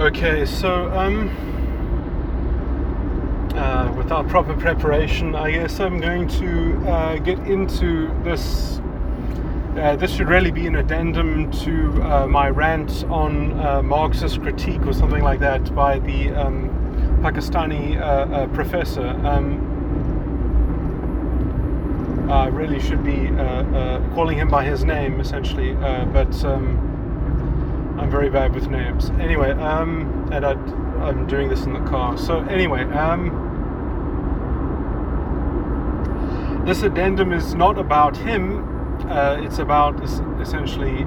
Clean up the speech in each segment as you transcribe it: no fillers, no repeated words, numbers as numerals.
Okay, so without proper preparation, I guess I'm going to get into this. This should really be an addendum to my rant on Marxist critique or something like that by the Pakistani professor. I really should be calling him by his name, essentially, but I'm very bad with names. Anyway, and I'm doing this in the car. So anyway, this addendum is not about him. It's about essentially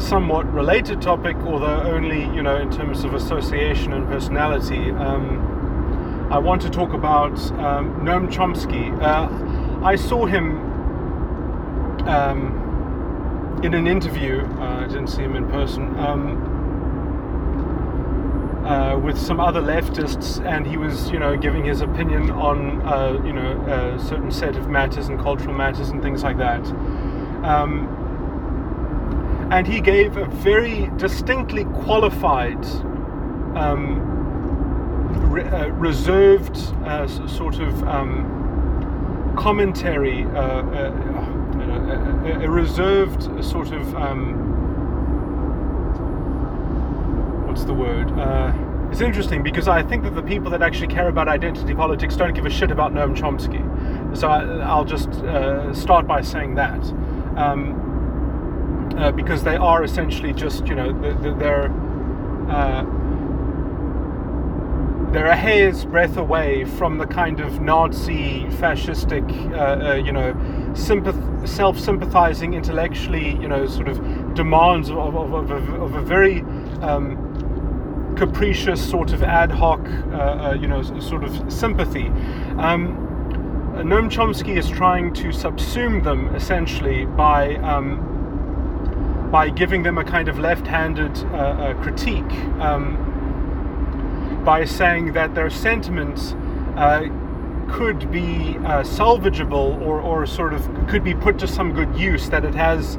somewhat related topic, although only, in terms of association and personality. I want to talk about Noam Chomsky. I saw him in an interview. I didn't see him in person. With some other leftists, and he was, giving his opinion on, a certain set of matters and cultural matters and things like that. And he gave a very distinctly qualified, reserved sort of commentary, a reserved sort of what's the word? It's interesting because I think that the people that actually care about identity politics don't give a shit about Noam Chomsky. So I'll just start by saying that. Because they are essentially just, they're a hair's breadth away from the kind of Nazi, fascistic, self-sympathizing, intellectually, sort of demands of a very capricious sort of ad hoc, sort of sympathy. Noam Chomsky is trying to subsume them essentially by giving them a kind of left-handed critique, by saying that their sentiments could be salvageable or sort of could be put to some good use, that it has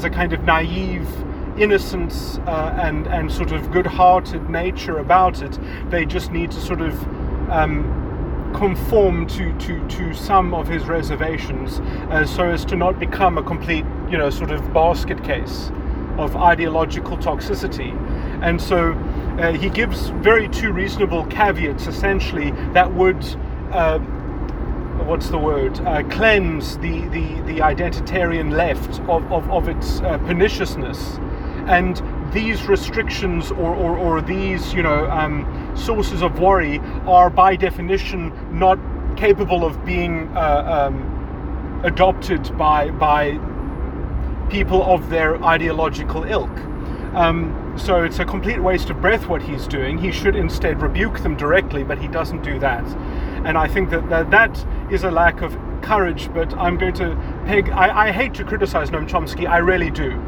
a kind of naive innocence and sort of good-hearted nature about it. They just need to sort of conform to some of his reservations so as to not become a complete, sort of basket case of ideological toxicity. And so he gives two reasonable caveats, essentially, that would cleanse the identitarian left of its perniciousness. And these restrictions or these sources of worry are by definition not capable of being adopted by people of their ideological ilk. So it's a complete waste of breath what he's doing. He should instead rebuke them directly, but he doesn't do that. And I think that is a lack of courage, but I'm going to peg... I hate to criticize Noam Chomsky, I really do.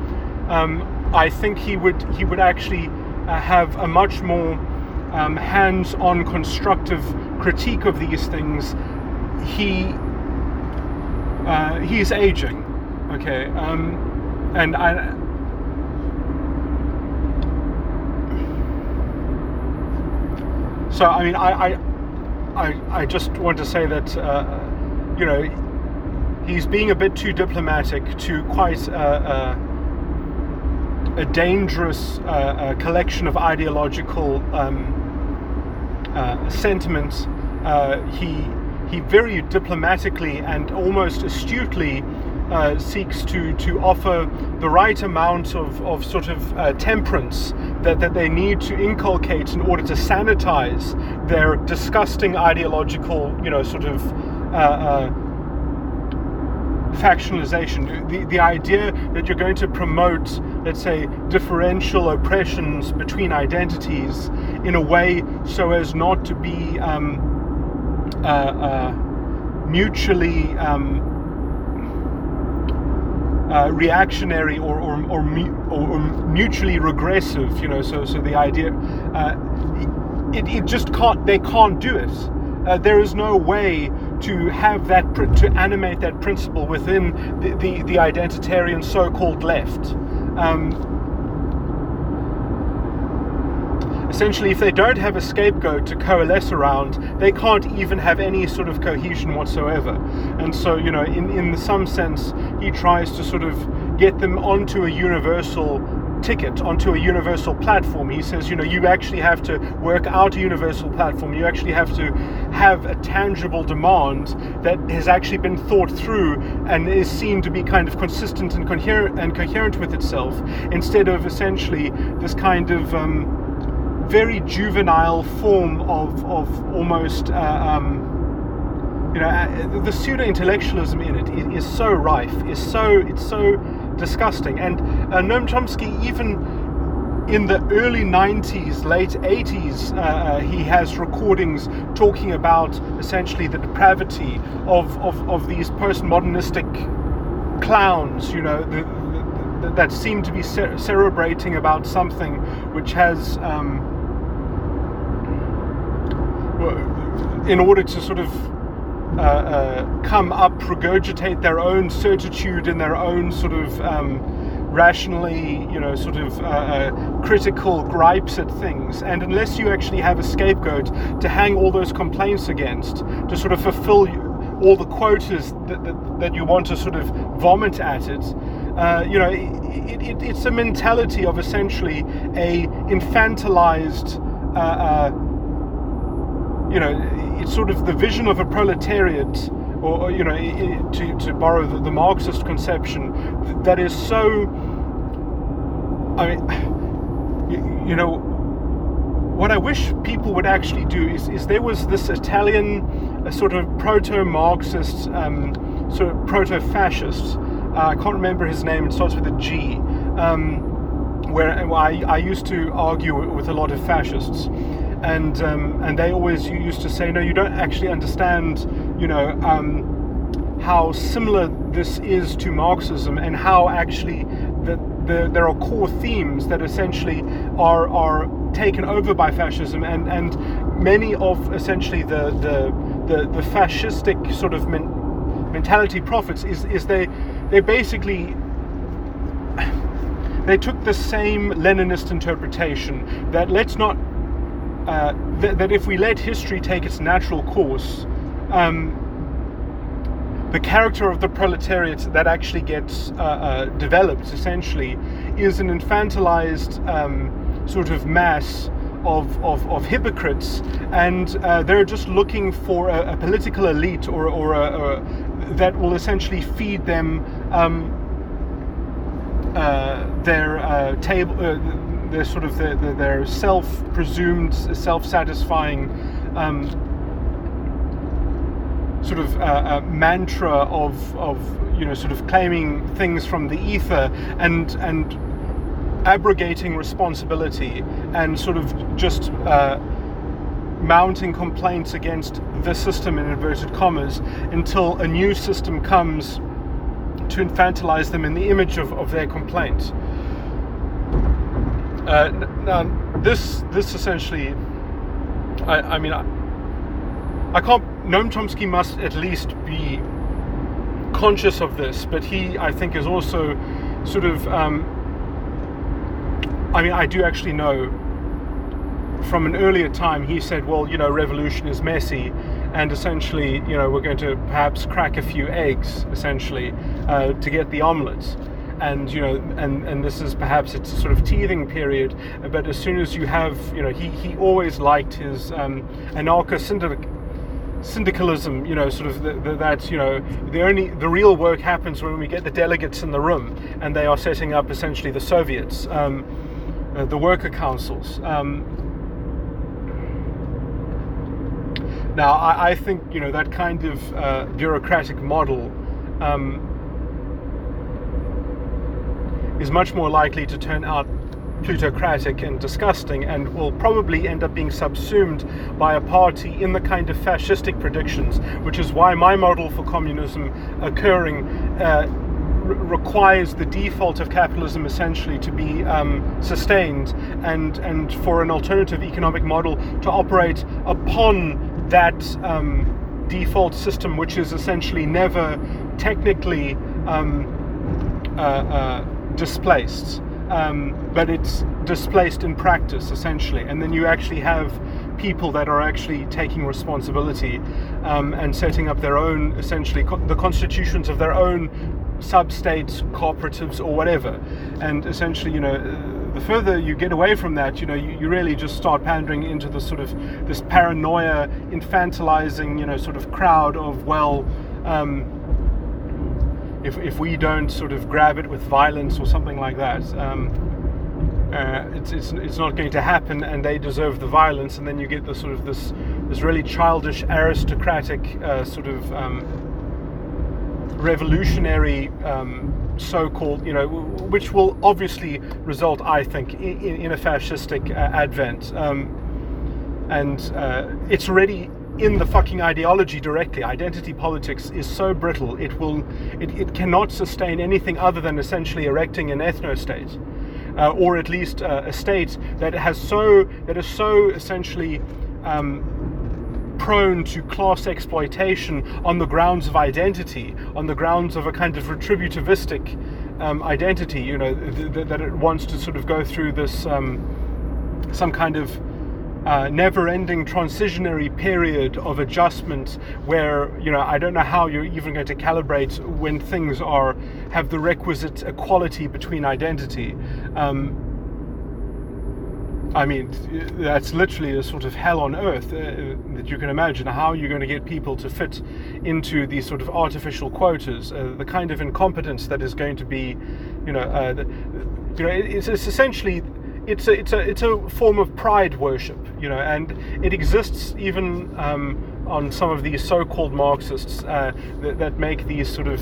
I think he would actually have a much more hands-on constructive critique of these things. He's aging, okay, and so I mean I just want to say that he's being a bit too diplomatic to quite a dangerous collection of ideological sentiments. He very diplomatically and almost astutely seeks to offer the right amount of sort of temperance that they need to inculcate in order to sanitize their disgusting ideological, sort of factionalization. The idea that you're going to promote, let's say, differential oppressions between identities in a way so as not to be mutually reactionary or mutually regressive, so the idea it just can't, they can't do it. There is no way to have that, to animate that principle within the identitarian so-called left. essentially, if they don't have a scapegoat to coalesce around, they can't even have any sort of cohesion whatsoever. And so, in some sense, he tries to sort of get them onto a universal ticket, onto a universal platform. He says, you actually have to work out a universal platform. You actually have to have a tangible demand that has actually been thought through and is seen to be kind of consistent and coherent with itself, instead of essentially this kind of very juvenile form of almost the pseudo-intellectualism in it is so rife, it's so disgusting. And Noam Chomsky, even in the early 90s, late 80s, he has recordings talking about essentially the depravity of these postmodernistic clowns, that seem to be cerebrating about something which has, in order to sort of come up, regurgitate their own certitude and their own sort of rationally, critical gripes at things. And unless you actually have a scapegoat to hang all those complaints against, to sort of fulfill all the quotas that you want to sort of vomit at it, it's a mentality of essentially a infantilized, it's sort of the vision of a proletariat, or to borrow the Marxist conception, that is so. What I wish people would actually do is there was this Italian sort of proto-Marxist, sort of proto-fascist. I can't remember his name. It starts with a G. Where I used to argue with a lot of fascists. And they always used to say, no, you don't actually understand, how similar this is to Marxism, and how actually there are core themes that essentially are taken over by fascism, and many of essentially the fascistic sort of mentality prophets is they basically. They took the same Leninist interpretation that let's not. That if we let history take its natural course, the character of the proletariat that actually gets developed essentially is an infantilized sort of mass of hypocrites, and they're just looking for a political elite or that will essentially feed them their table. Their sort of their presumed self-satisfying sort of mantra of sort of claiming things from the ether and abrogating responsibility, and sort of just mounting complaints against the system in inverted commas until a new system comes to infantilize them in the image of their complaint. Now, this essentially, I can't. Noam Chomsky must at least be conscious of this, but he, I think, is also sort of. I do actually know from an earlier time. He said, "Well, revolution is messy, and essentially, we're going to perhaps crack a few eggs, essentially, to get the omelette." And and this is perhaps it's a sort of teething period, but as soon as you have, he always liked his anarcho-syndicalism, sort of the real work happens when we get the delegates in the room, and they are setting up essentially the Soviets, the worker councils. Now, I think that kind of bureaucratic model is much more likely to turn out plutocratic and disgusting, and will probably end up being subsumed by a party in the kind of fascistic predictions, which is why my model for communism occurring requires the default of capitalism essentially to be sustained, and for an alternative economic model to operate upon that default system, which is essentially never technically displaced. but it's displaced in practice, essentially. And then you actually have people that are actually taking responsibility and setting up their own, essentially, the constitutions of their own sub-states, cooperatives, or whatever. And essentially, the further you get away from that, you really just start pandering into the sort of this paranoia, infantilizing, sort of crowd of, well, if we don't sort of grab it with violence or something like that, it's not going to happen, and they deserve the violence. And then you get the sort of this really childish, aristocratic sort of revolutionary so-called, which will obviously result, I think, in a fascistic advent. And it's already in the fucking ideology directly. Identity politics is so brittle, it cannot sustain anything other than essentially erecting an ethno-state, or at least a state that is so essentially prone to class exploitation on the grounds of identity, on the grounds of a kind of retributivistic identity, that it wants to sort of go through this some kind of never-ending transitionary period of adjustment where, I don't know how you're even going to calibrate when things have the requisite equality between identity. I mean, that's literally a sort of hell on earth that you can imagine. How you're going to get people to fit into these sort of artificial quotas, the kind of incompetence that is going to be, it's essentially, it's a form of pride worship, and it exists even on some of these so-called Marxists that make these sort of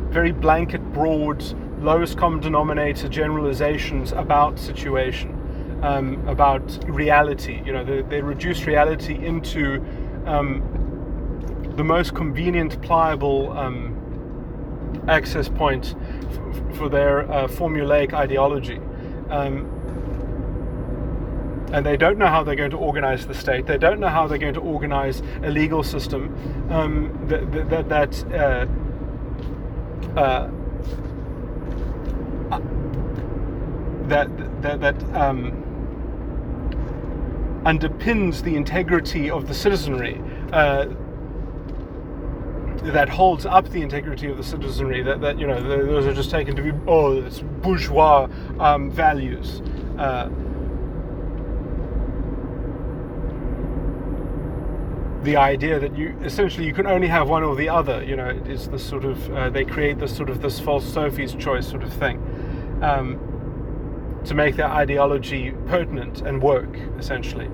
very blanket, broad, lowest common denominator generalizations about situation. About reality, they reduce reality into the most convenient, pliable access point for their formulaic ideology, and they don't know how they're going to organize the state. They don't know how they're going to organize a legal system that underpins the integrity of the citizenry, that holds up the integrity of the citizenry, that those are just taken to be, it's bourgeois values. The idea that you can only have one or the other, it is the sort of, they create this sort of this false Sophie's choice sort of thing. To make their ideology pertinent and work, essentially.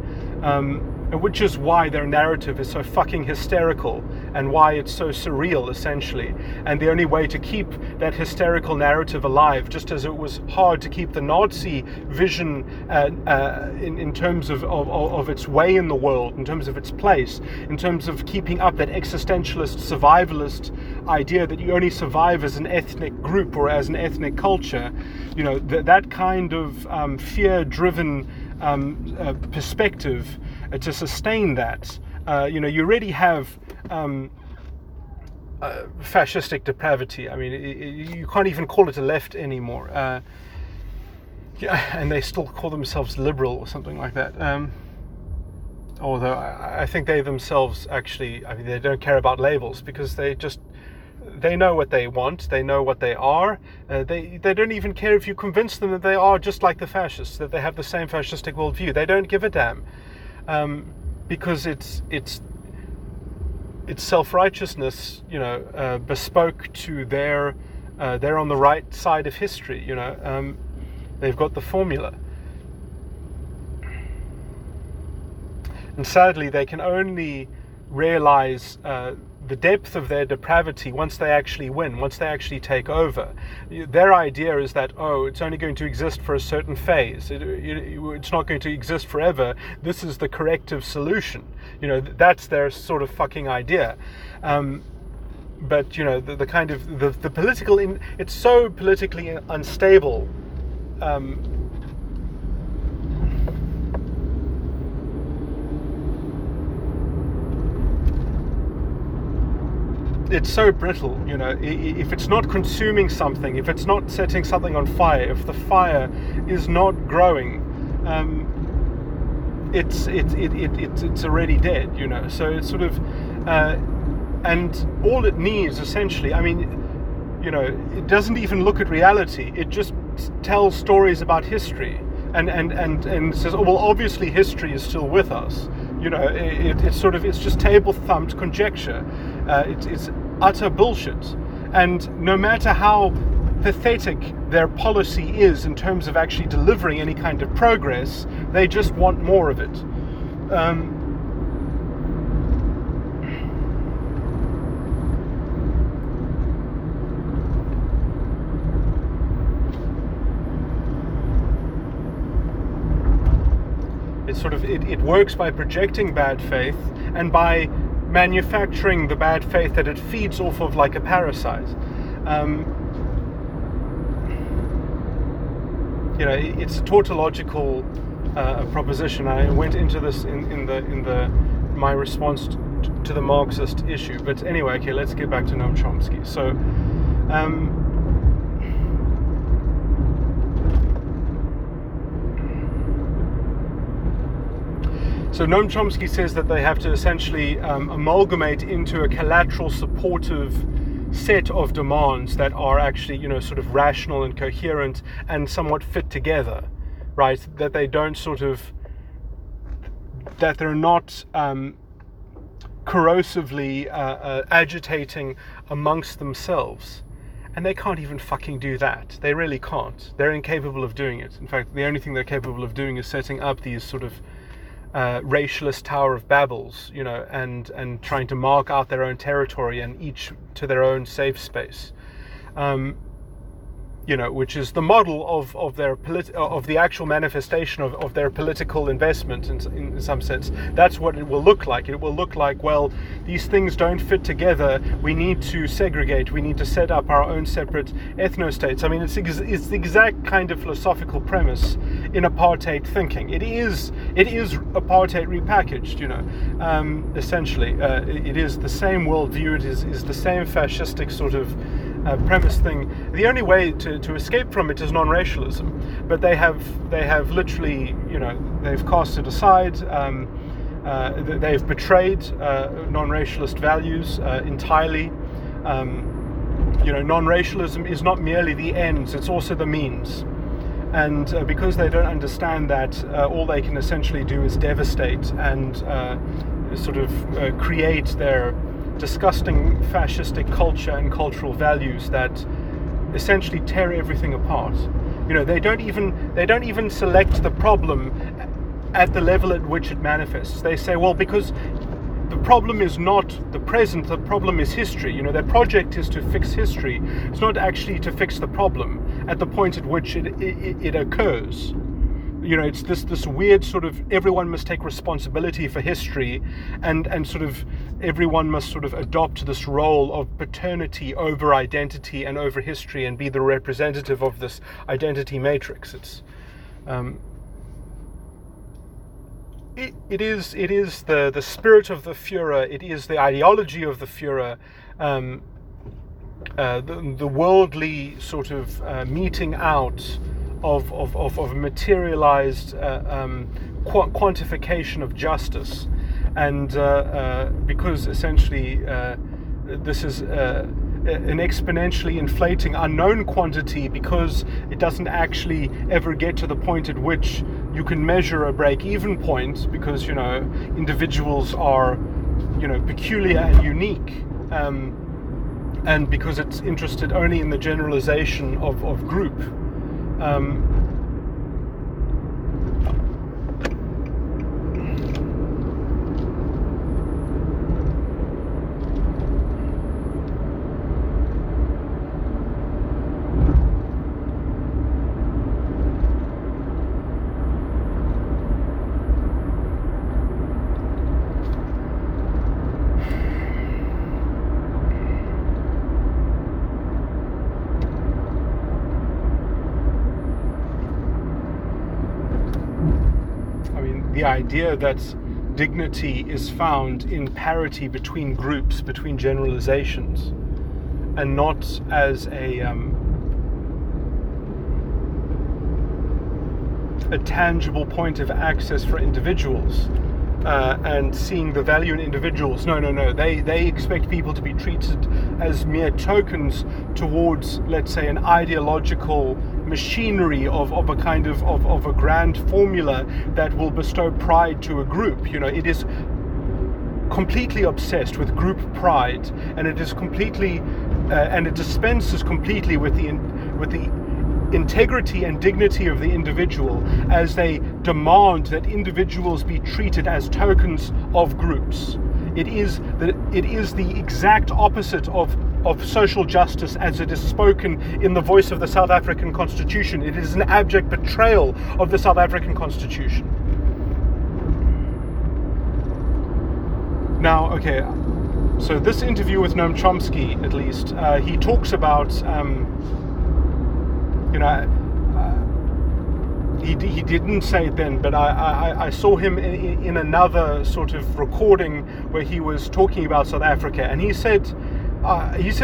Which is why their narrative is so fucking hysterical, and why it's so surreal, essentially. And the only way to keep that hysterical narrative alive, just as it was hard to keep the Nazi vision in terms of its way in the world, in terms of its place, in terms of keeping up that existentialist, survivalist idea that you only survive as an ethnic group or as an ethnic culture, that kind of fear-driven perspective, to sustain that, you already have fascistic depravity. I mean, you can't even call it a left anymore. And they still call themselves liberal or something like that. Although I think they themselves actually, they don't care about labels, because they know what they want, they know what they are. They don't even care if you convince them that they are just like the fascists, that they have the same fascistic worldview. They don't give a damn, because it's self-righteousness, bespoke to they're on the right side of history. They've got the formula, and sadly, they can only realize the depth of their depravity once they actually win, once they actually take over. Their idea is that, it's only going to exist for a certain phase. It's not going to exist forever. This is the corrective solution. That's their sort of fucking idea. But, the kind of, the political, it's so politically unstable. it's so brittle, you know. If it's not consuming something, if it's not setting something on fire, if the fire is not growing, it's already dead, you know. So it's sort of, and all it needs essentially, I mean, you know, it doesn't even look at reality. It just tells stories about history, and says, oh well, obviously history is still with us. You know, it's just table thumped conjecture. It's utter bullshit. And no matter how pathetic their policy is in terms of actually delivering any kind of progress, they just want more of it. It works by projecting bad faith and by manufacturing the bad faith that it feeds off of like a parasite. You know, it's a tautological proposition. I went into this in my response to the Marxist issue. But anyway, okay, let's get back to Noam Chomsky. So. So Noam Chomsky says that they have to essentially amalgamate into a collateral supportive set of demands that are actually, you know, sort of rational and coherent and somewhat fit together, right? That they don't that they're not corrosively agitating amongst themselves. And they can't even fucking do that. They really can't. They're incapable of doing it. In fact, the only thing they're capable of doing is setting up these sort of racialist Tower of Babels, you know, and trying to mark out their own territory and each to their own safe space, you know, which is the model of their of the actual manifestation of their political investment in some sense. That's what it will look like. It will look like, well, these things don't fit together. We need to segregate. We need to set up our own separate ethno-states. I mean, it's the exact kind of philosophical premise in apartheid thinking. It is apartheid repackaged, you know. Essentially, it is the same worldview. It is the same fascistic sort of premise thing. The only way to escape from it is non-racialism, but they have literally, you know, they've cast it aside. They've betrayed non-racialist values entirely. You know, non-racialism is not merely the ends; it's also the means. And because they don't understand that, all they can essentially do is devastate and sort of create their disgusting fascistic culture and cultural values that essentially tear everything apart. You know, they don't even select the problem at the level at which it manifests. They say, well, because the problem is not the present, the problem is history. You know, their project is to fix history. It's not actually to fix the problem at the point at which it occurs. You know, it's this weird sort of everyone must take responsibility for history, and sort of everyone must sort of adopt this role of paternity over identity and over history and be the representative of this identity matrix. It's it is the spirit of the Führer. It is the ideology of the Führer. The worldly sort of meeting out of materialized quantification of justice, and because essentially this is an exponentially inflating unknown quantity, because it doesn't actually ever get to the point at which you can measure a break-even point, because, you know, individuals are, you know, peculiar and unique, and because it's interested only in the generalization of group. The idea that dignity is found in parity between groups, between generalizations, and not as a tangible point of access for individuals, and seeing the value in individuals. No. They expect people to be treated as mere tokens towards, let's say, an ideological machinery of a kind of a grand formula that will bestow pride to a group. It is completely obsessed with group pride, and it is completely and it dispenses completely with the integrity and dignity of the individual, as they demand that individuals be treated as tokens of groups. It is the exact opposite of social justice as it is spoken in the voice of the South African Constitution. It is an abject betrayal of the South African Constitution. Now, okay, so this interview with Noam Chomsky, at least, he talks about he didn't say it then, but I saw him in another sort of recording where he was talking about South Africa, and he said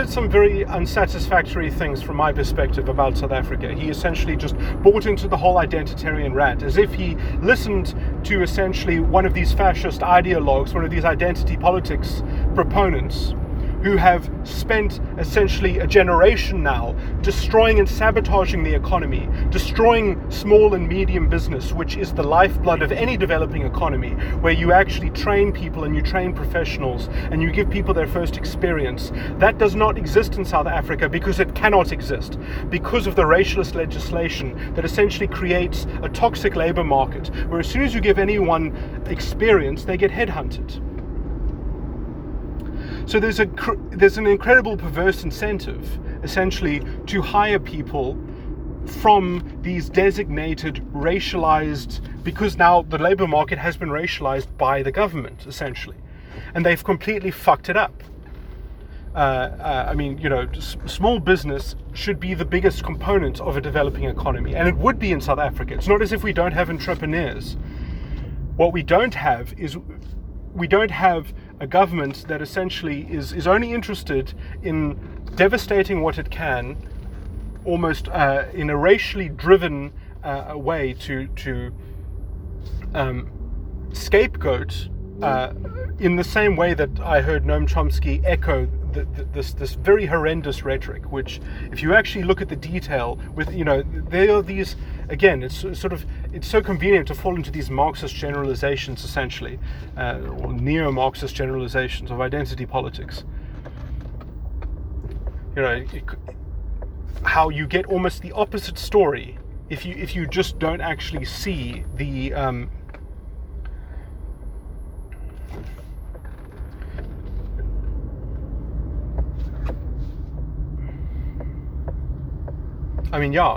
some very unsatisfactory things from my perspective about South Africa. He essentially just bought into the whole identitarian rant, as if he listened to essentially one of these fascist ideologues, one of these identity politics proponents, who have spent essentially a generation now destroying and sabotaging the economy, destroying small and medium business, which is the lifeblood of any developing economy, where you actually train people and you train professionals and you give people their first experience. That does not exist in South Africa because it cannot exist, because of the racialist legislation that essentially creates a toxic labor market, where as soon as you give anyone experience, they get headhunted. So there's an incredible perverse incentive, essentially, to hire people from these designated racialized, because now the labor market has been racialized by the government, essentially, and they've completely fucked it up. Small business should be the biggest component of a developing economy, and it would be in South Africa. It's not as if we don't have entrepreneurs. What we don't have is a government that essentially is only interested in devastating what it can, almost in a racially driven way to scapegoat, in the same way that I heard Noam Chomsky echo this very horrendous rhetoric, which, if you actually look at the detail, there are these, again, it's so convenient to fall into these Marxist generalizations, essentially, or neo-Marxist generalizations of identity politics. How you get almost the opposite story if you just don't actually see the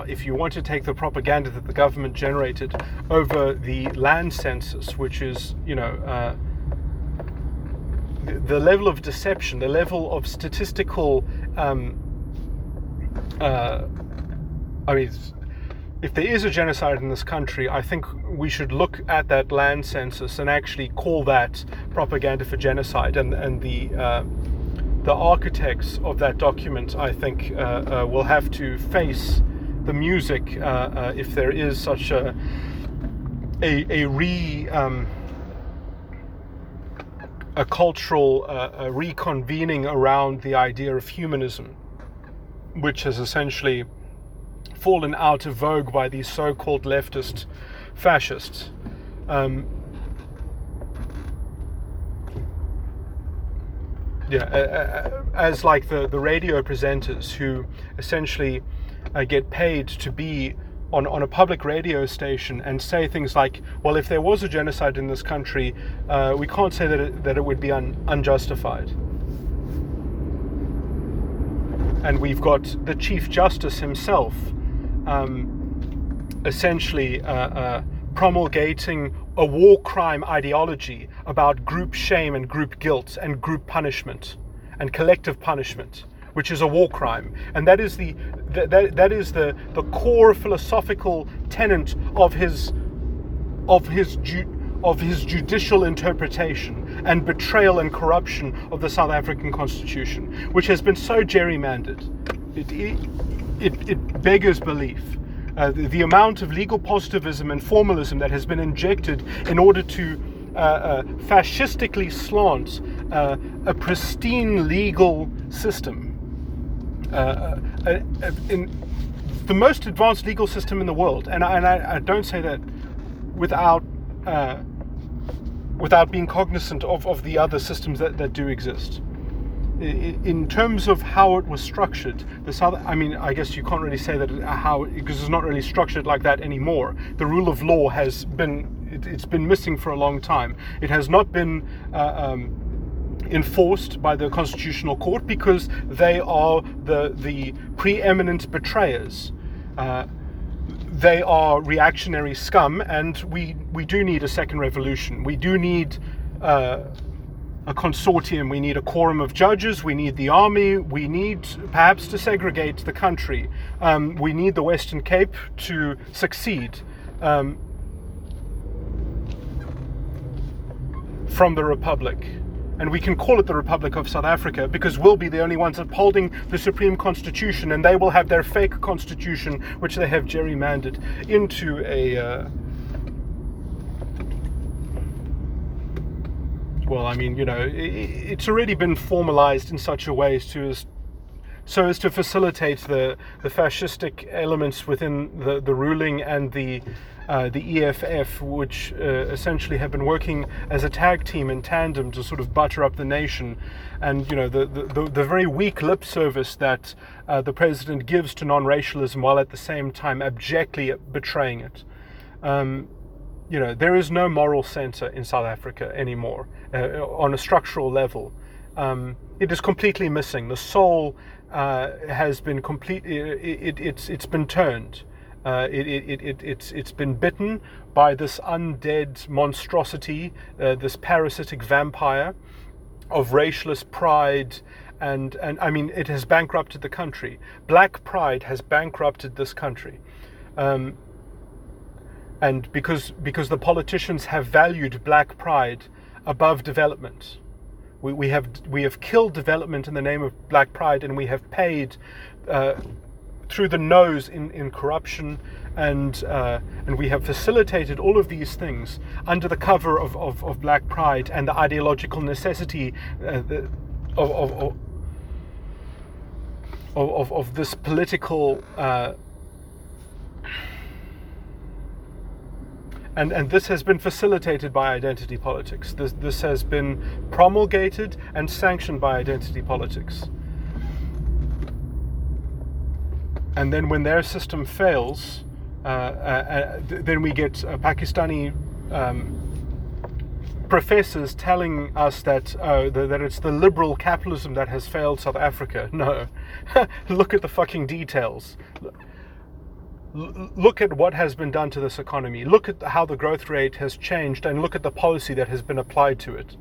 if you want to take the propaganda that the government generated over the land census, which is, the level of deception, the level of statistical, if there is a genocide in this country, I think we should look at that land census and actually call that propaganda for genocide, and the architects of that document, I think, will have to face the music if there is such a cultural reconvening around the idea of humanism, which has essentially fallen out of vogue by these so-called leftist fascists. As like the radio presenters who essentially get paid to be on a public radio station and say things like, well, if there was a genocide in this country, we can't say that it would be unjustified. And we've got the Chief Justice himself essentially promulgating a war crime ideology about group shame and group guilt and group punishment and collective punishment, which is a war crime. And that is the core philosophical tenet of his of his judicial interpretation and betrayal and corruption of the South African Constitution, which has been so gerrymandered. It beggars belief. The amount of legal positivism and formalism that has been injected in order to fascistically slant a pristine legal system, in the most advanced legal system in the world, and I don't say that without being cognizant of the other systems that do exist. In terms of how it was structured, I guess you can't really say that because it's not really structured like that anymore. The rule of law has it's been missing for a long time. It has not been enforced by the Constitutional Court because they are the preeminent betrayers. They are reactionary scum, and we do need a second revolution. We do need a consortium. We need a quorum of judges. We need the army. We need perhaps to segregate the country. We need the Western Cape to succeed from the Republic. And we can call it the Republic of South Africa because we'll be the only ones upholding the Supreme Constitution, and they will have their fake constitution, which they have gerrymandered into it's already been formalized in such a way so as to facilitate the fascistic elements within the ruling and the EFF, which essentially have been working as a tag team in tandem to sort of butter up the nation. And the very weak lip service that the president gives to non-racialism while at the same time abjectly betraying it. There is no moral center in South Africa anymore on a structural level. It is completely missing. The soul has been it's been turned. It's been bitten by this undead monstrosity, this parasitic vampire of racialist pride, and it has bankrupted the country. Black pride has bankrupted this country. And because the politicians have valued black pride above development, we have killed development in the name of black pride, and we have paid through the nose in corruption, and we have facilitated all of these things under the cover of black pride and the ideological necessity of this political. And this has been facilitated by identity politics. This has been promulgated and sanctioned by identity politics. And then when their system fails, then we get Pakistani professors telling us that it's the liberal capitalism that has failed South Africa. No. Look at the fucking details. Look at what has been done to this economy. Look at how the growth rate has changed, and look at the policy that has been applied to it.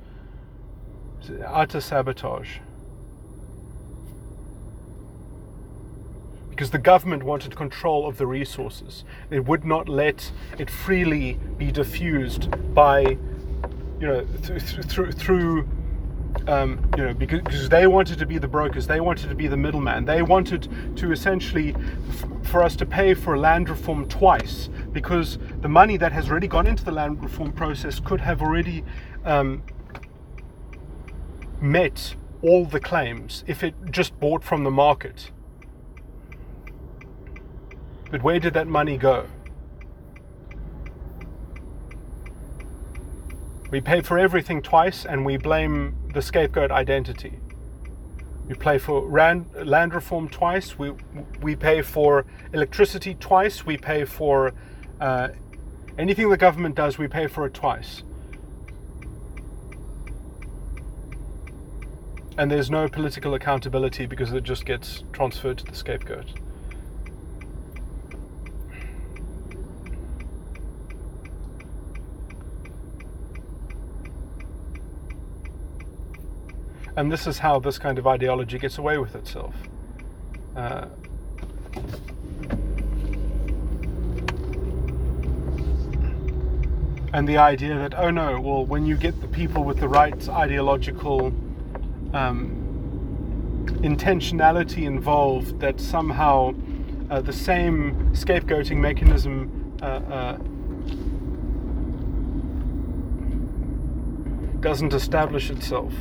It's utter sabotage. Because the government wanted control of the resources. It would not let it freely be diffused by, because they wanted to be the brokers, they wanted to be the middleman, they wanted to essentially for us to pay for land reform twice, because the money that has already gone into the land reform process could have already met all the claims if it just bought from the market. But where did that money go? We pay for everything twice, and we blame the scapegoat identity. We pay for land reform twice. We pay for electricity twice. We pay for anything the government does. We pay for it twice. And there's no political accountability because it just gets transferred to the scapegoat. And this is how this kind of ideology gets away with itself. And the idea that, oh no, well, when you get the people with the right ideological intentionality involved, that somehow the same scapegoating mechanism doesn't establish itself.